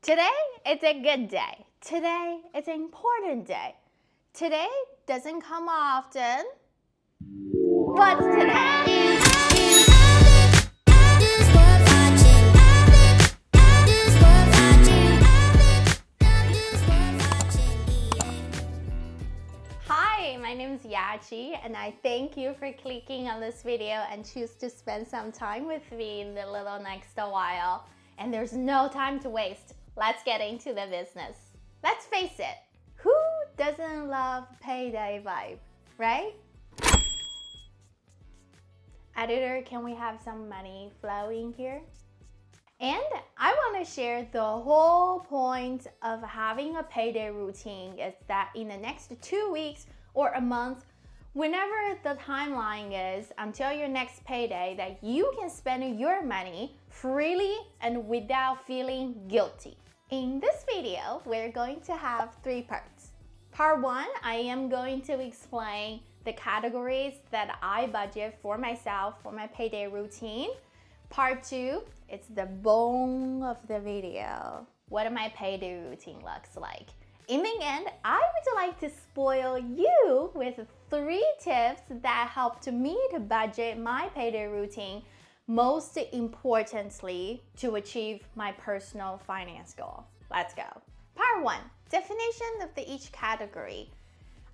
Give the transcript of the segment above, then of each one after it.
Today, it's a good day. Today, it's an important day. Today doesn't come often. What's today? Hi, my name is Yachi, and I thank you for clicking on this video and choose to spend some time with me in the little next while. And there's no time to waste. Let's get into the business. Let's face it, who doesn't love payday vibe, right? Editor, can we have some money flowing here? And I want to share the whole point of having a payday routine is that in the next 2 weeks or a month, whenever the timeline is until your next payday, that you can spend your money freely and without feeling guilty. In this video, we're going to have 3 parts. Part 1, I am going to explain the categories that I budget for myself for my payday routine. Part 2, it's the bone of the video. What my payday routine looks like. In the end, I would like to spoil you with 3 tips that helped me to budget my payday routine, most importantly, to achieve my personal finance goal. Let's go. Part 1, definition of each category.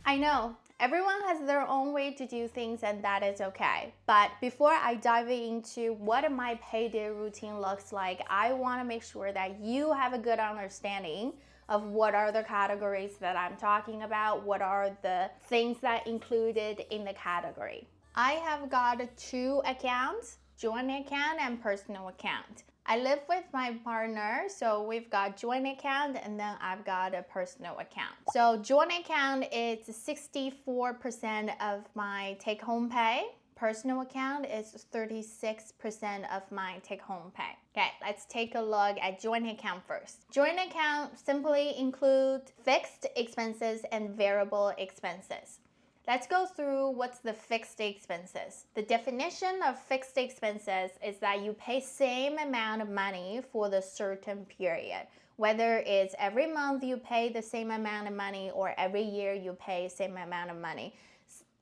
I know everyone has their own way to do things and that is okay. But before I dive into what my payday routine looks like, I want to make sure that you have a good understanding of what are the categories that I'm talking about, what are the things that included in the category. I have got 2 accounts, joint account and personal account. I live with my partner, so we've got joint account and then I've got a personal account. So joint account is 64% of my take-home pay. Personal account is 36% of my take-home pay. Okay, let's take a look at joint account first. Joint account simply includes fixed expenses and variable expenses. Let's go through what's the fixed expenses. The definition of fixed expenses is that you pay same amount of money for the certain period. Whether it's every month you pay the same amount of money or every year you pay same amount of money.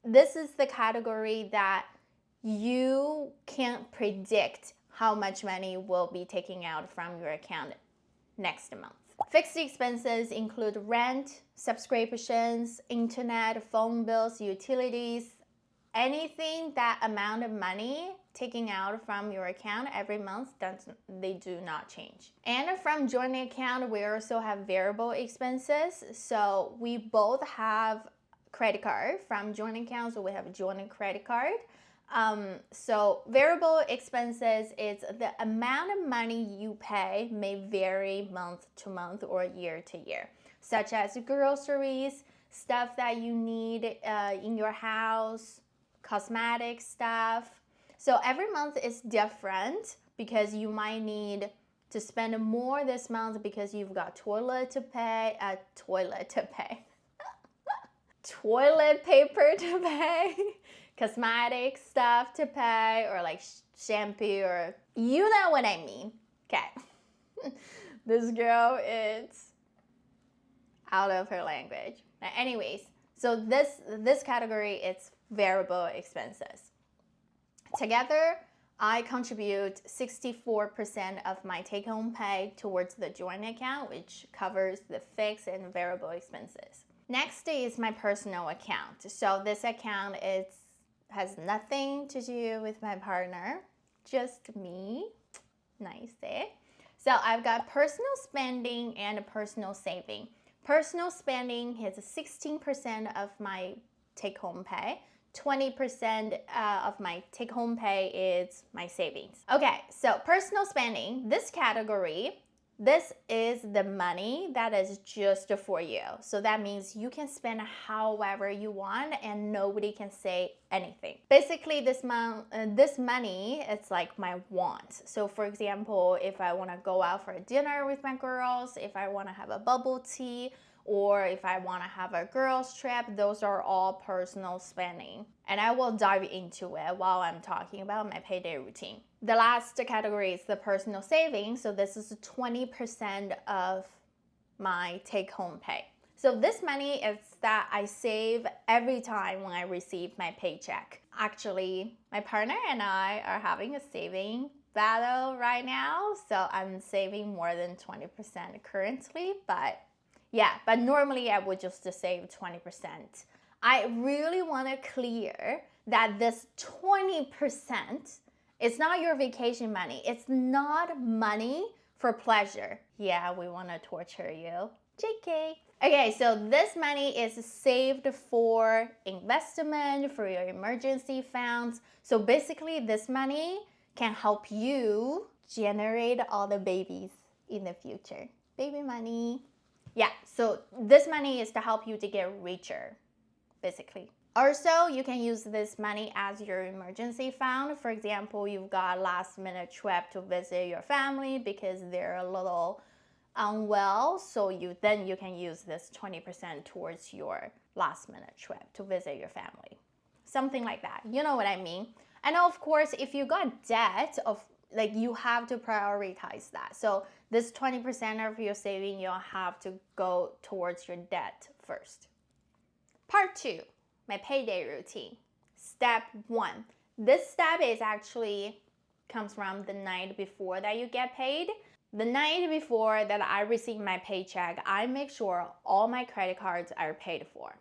This is the category that you can't predict how much money will be taken out from your account next month. Fixed expenses include rent, subscriptions, internet, phone bills, utilities, anything that amount of money taken out from your account every month, they do not change. And from joint account, we also have variable expenses. So we both have credit card from joint account, so we have a joint credit card. So variable expenses is the amount of money you pay may vary month to month or year to year, such as groceries, stuff that you need in your house, cosmetic stuff. So every month is different because you might need to spend more this month because you've got toilet paper to pay, cosmetic stuff to pay, or like shampoo, or you know what I mean. Okay. This girl is out of her language. Anyways, so this category is variable expenses. Together, I contribute 64% of my take-home pay towards the joint account, which covers the fixed and variable expenses. Next is my personal account. So this account has nothing to do with my partner, just me. Nice, eh? So I've got personal spending and personal saving. Personal spending is 16% of my take-home pay. 20% of my take-home pay is my savings. Okay, so personal spending, this category, this is the money that is just for you. So that means you can spend however you want and nobody can say anything. Basically, this money, it's like my wants. So for example, if I want to go out for a dinner with my girls, if I want to have a bubble tea, or if I want to have a girls trip, those are all personal spending. And I will dive into it while I'm talking about my payday routine. The last category is the personal savings. So this is 20% of my take-home pay. So this money is that I save every time when I receive my paycheck. Actually, my partner and I are having a saving battle right now. So I'm saving more than 20% currently, but normally I would just save 20%. I really want to clear that this 20% is not your vacation money. It's not money for pleasure. Yeah, we want to torture you. JK. Okay, so this money is saved for investment, for your emergency funds. So basically, this money can help you generate all the babies in the future. Baby money. Yeah, so this money is to help you to get richer, basically. Also, you can use this money as your emergency fund. For example, you've got a last-minute trip to visit your family because they're a little unwell, so you can use this 20% towards your last-minute trip to visit your family. Something like that. You know what I mean? And of course, if you got debt you have to prioritize that. So this 20% of your saving, you'll have to go towards your debt first. Part 2, my payday routine. Step 1. This step is actually comes from the night before that you get paid. The night before that I receive my paycheck, I make sure all my credit cards are paid for.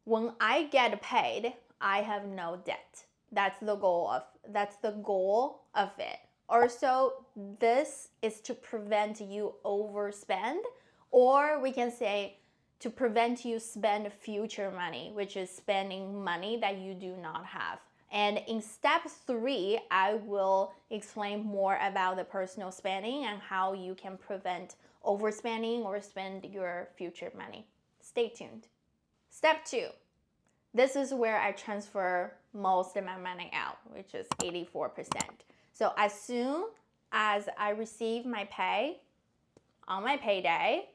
When I get paid, I have no debt. That's the goal of it. Also, this is to prevent you overspend, or we can say to prevent you spend future money, which is spending money that you do not have. And in step 3, I will explain more about the personal spending and how you can prevent overspending or spend your future money. Stay tuned. Step 2. This is where I transfer most of my money out, which is 84%. So as soon as I receive my pay on my payday,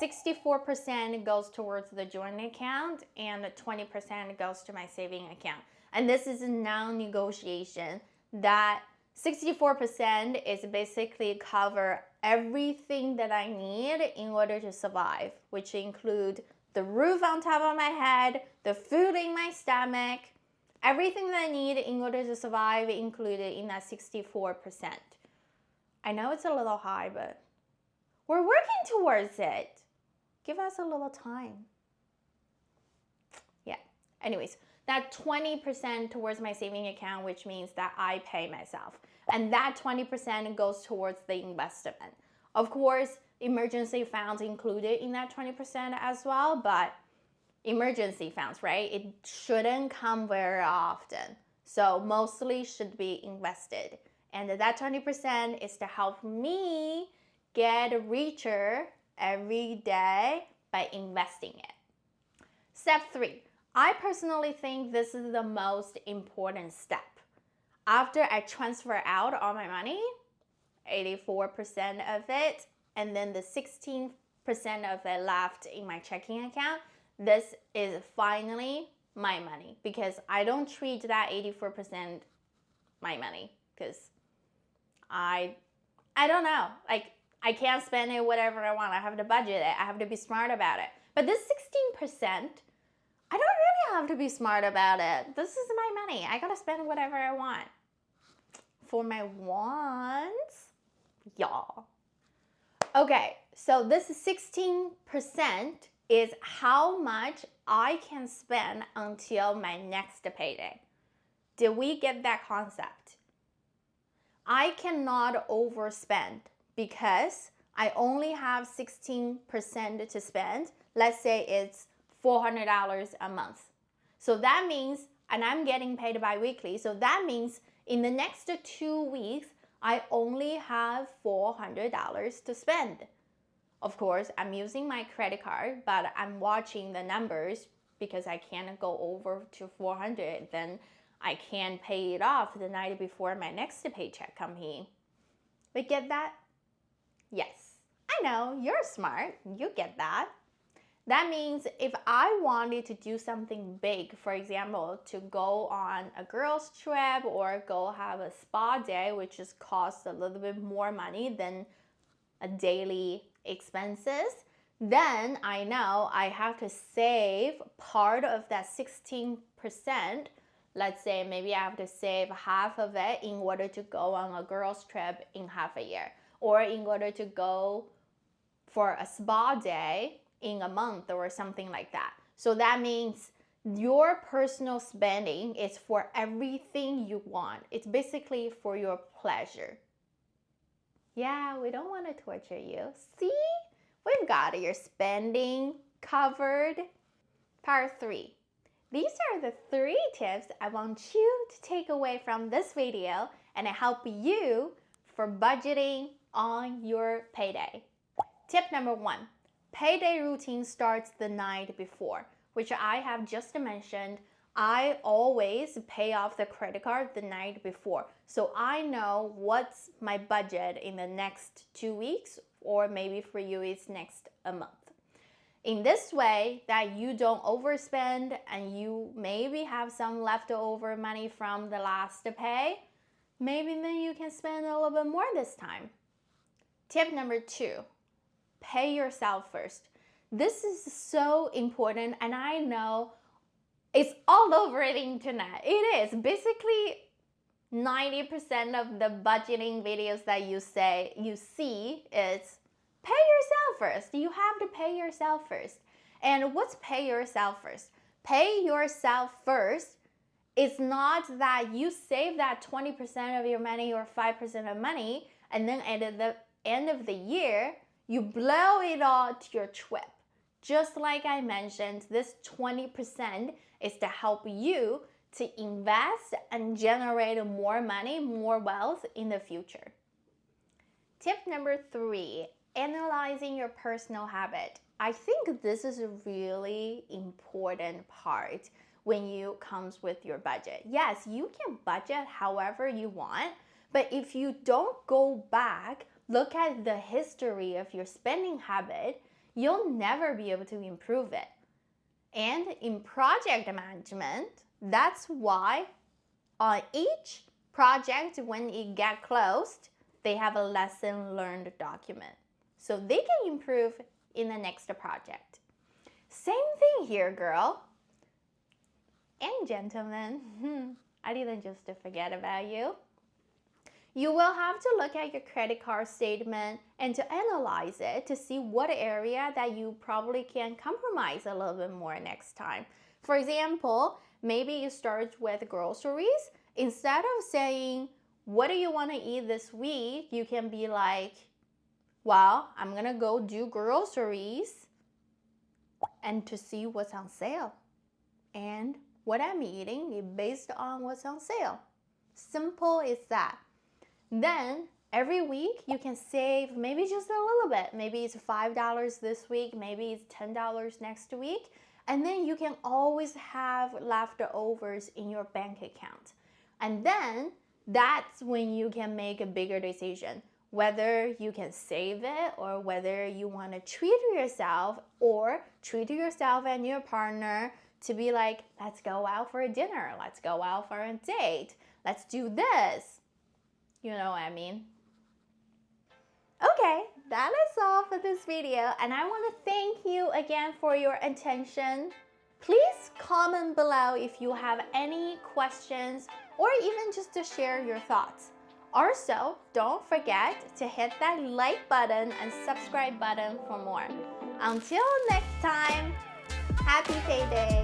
64% goes towards the joint account and 20% goes to my saving account. And this is a non-negotiation. That 64% is basically cover everything that I need in order to survive, which include the roof on top of my head, the food in my stomach, everything that I need in order to survive included in that 64%. I know it's a little high, but we're working towards it. Give us a little time. Yeah, anyways, that 20% towards my saving account, which means that I pay myself. And that 20% goes towards the investment. Of course, emergency funds included in that 20% as well, but emergency funds, right? It shouldn't come very often. So mostly should be invested. And that 20% is to help me get richer every day by investing it. Step 3. I personally think this is the most important step. After I transfer out all my money, 84% of it, and then the 16% of it left in my checking account, this is finally my money, because I don't treat that 84% my money, because I don't know, I can't spend it whatever I want. I have to budget it. I have to be smart about it. But this 16%, I don't really have to be smart about it. This is my money. I gotta spend whatever I want. For my wants, y'all. Okay, so this 16% is how much I can spend until my next payday. Did we get that concept? I cannot overspend because I only have 16% to spend. Let's say it's $400 a month. So that means, and I'm getting paid bi-weekly, so that means in the next 2 weeks, I only have $400 to spend. Of course, I'm using my credit card, but I'm watching the numbers because I can't go over to 400. Then I can pay it off the night before my next paycheck comes in. We get that? Yes. I know, you're smart. You get that. That means if I wanted to do something big, for example, to go on a girls trip or go have a spa day, which just costs a little bit more money than a daily expenses, then I know I have to save part of that 16%. Let's say maybe I have to save half of it in order to go on a girls trip in half a year, or in order to go for a spa day in a month or something like that. So that means your personal spending is for everything you want. It's basically for your pleasure. Yeah, we don't want to torture you. See? We've got your spending covered. Part 3. These are the 3 tips I want you to take away from this video and help you for budgeting on your payday. Tip number 1. Payday routine starts the night before, which I have just mentioned. I always pay off the credit card the night before. So I know what's my budget in the next 2 weeks, or maybe for you it's next a month. In this way that you don't overspend and you maybe have some leftover money from the last pay, maybe then you can spend a little bit more this time. Tip number 2, pay yourself first. This is so important, and I know it's all over the internet. It is. Basically, 90% of the budgeting videos that you see is pay yourself first. You have to pay yourself first. And what's pay yourself first? Pay yourself first is not that you save that 20% of your money or 5% of money, and then at the end of the year, you blow it all to your trip. Just like I mentioned, this 20% is to help you to invest and generate more money, more wealth in the future. Tip number 3, analyzing your personal habit. I think this is a really important part when you comes with your budget. Yes, you can budget however you want, but if you don't go back, look at the history of your spending habit, you'll never be able to improve it. And in project management, that's why on each project, when it gets closed, they have a lesson learned document. So they can improve in the next project. Same thing here, girl. And gentlemen, I didn't just forget about you. You will have to look at your credit card statement and to analyze it to see what area that you probably can compromise a little bit more next time. For example, maybe you start with groceries. Instead of saying, what do you want to eat this week? You can be like, well, I'm going to go do groceries and to see what's on sale. And what I'm eating is based on what's on sale. Simple as that. Then every week you can save maybe just a little bit. Maybe it's $5 this week, maybe it's $10 next week. And then you can always have leftovers in your bank account. And then that's when you can make a bigger decision, whether you can save it or whether you want to treat yourself or treat yourself and your partner to be like, let's go out for a dinner, let's go out for a date, let's do this. You know what I mean? Okay, that is all for this video, and I want to thank you again for your attention. Please comment below if you have any questions or even just to share your thoughts. Also, don't forget to hit that like button and subscribe button for more. Until next time, happy payday!